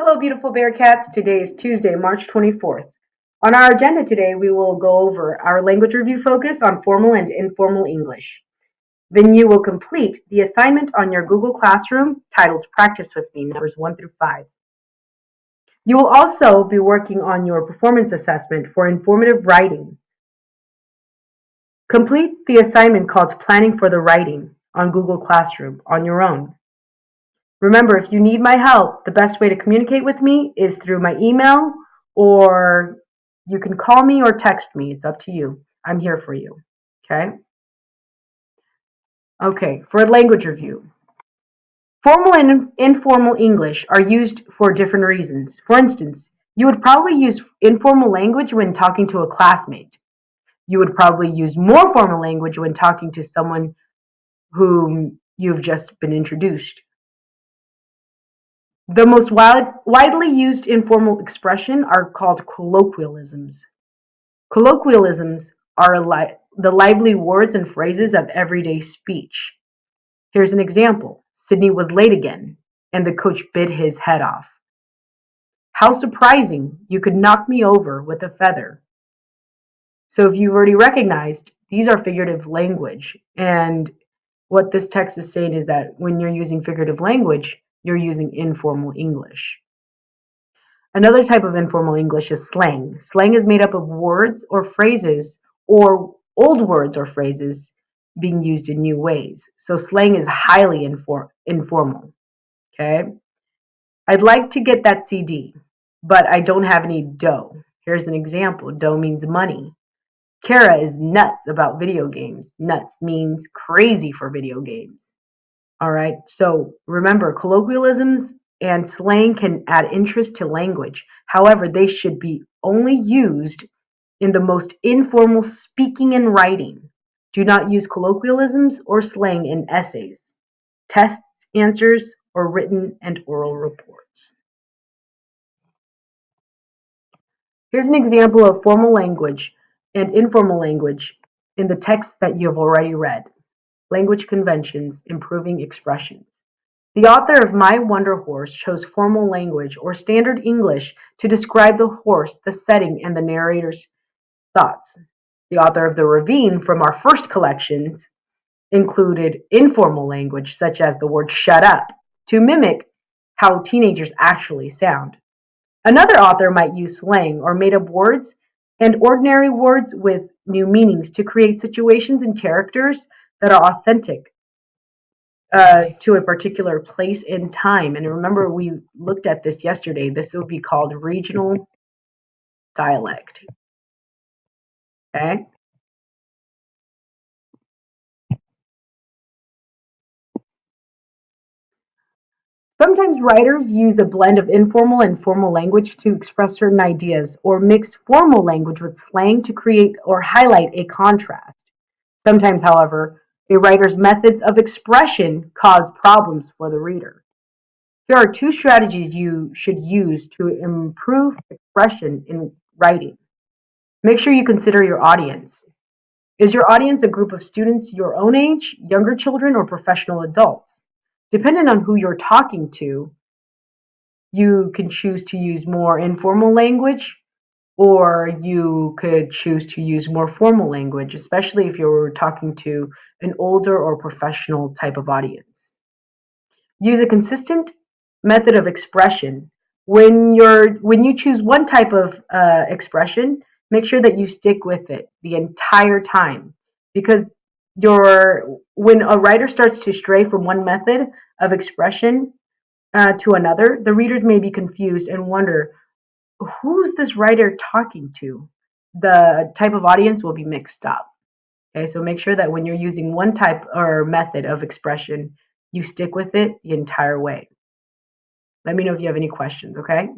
Hello, beautiful Bearcats. Today is Tuesday, March 24th. On our agenda today, we will go over our language review focus on formal and informal English. Then you will complete the assignment on your Google Classroom titled Practice with Me, numbers 1 through 5. You will also be working on your performance assessment for informative writing. Complete the assignment called Planning for the Writing on Google Classroom on your own. Remember, if you need my help, the best way to communicate with me is through my email, or you can call me or text me. It's up to you. I'm here for you. Okay? Okay, for a language review. Formal and informal English are used for different reasons. For instance, you would probably use informal language when talking to a classmate. You would probably use more formal language when talking to someone whom you've just been introduced. The most widely used informal expression are called colloquialisms. Colloquialisms are the lively words and phrases of everyday speech. Here's an example. Sydney was late again, and the coach bit his head off. How surprising, you could knock me over with a feather. So if you've already recognized, these are figurative language. And what this text is saying is that when you're using figurative language, you're using informal English. Another type of informal English is slang. Slang is made up of words or phrases or old words or phrases being used in new ways. So slang is highly informal. Okay. I'd like to get that CD, but I don't have any dough. Here's an example. Dough means money. Kara is nuts about video games. Nuts means crazy for video games. All right. So remember, colloquialisms and slang can add interest to language. However, they should be only used in the most informal speaking and writing. Do not use colloquialisms or slang in essays, tests, answers, or written and oral reports. Here's an example of formal language and informal language in the text that you have already read. Language conventions, improving expressions. The author of My Wonder Horse chose formal language or standard English to describe the horse, the setting, and the narrator's thoughts. The author of The Ravine from our first collections included informal language such as the word shut up to mimic how teenagers actually sound. Another author might use slang or made up words and ordinary words with new meanings to create situations and characters that are authentic to a particular place and time. And remember, we looked at this yesterday. This would be called regional dialect. Okay. Sometimes writers use a blend of informal and formal language to express certain ideas, or mix formal language with slang to create or highlight a contrast. Sometimes, however, a writer's methods of expression cause problems for the reader. Here are two strategies you should use to improve expression in writing. Make sure you consider your audience. Is your audience a group of students your own age, younger children, or professional adults? Depending on who you're talking to, you can choose to use more informal language, or you could choose to use more formal language, especially if you're talking to an older or professional type of audience. Use a consistent method of expression. When you choose one type of expression, make sure that you stick with it the entire time, because when a writer starts to stray from one method of expression to another, the readers may be confused and wonder, who's this writer talking to? The type of audience will be mixed up. Okay, so make sure that when you're using one type or method of expression, you stick with it the entire way. Let me know if you have any questions, okay?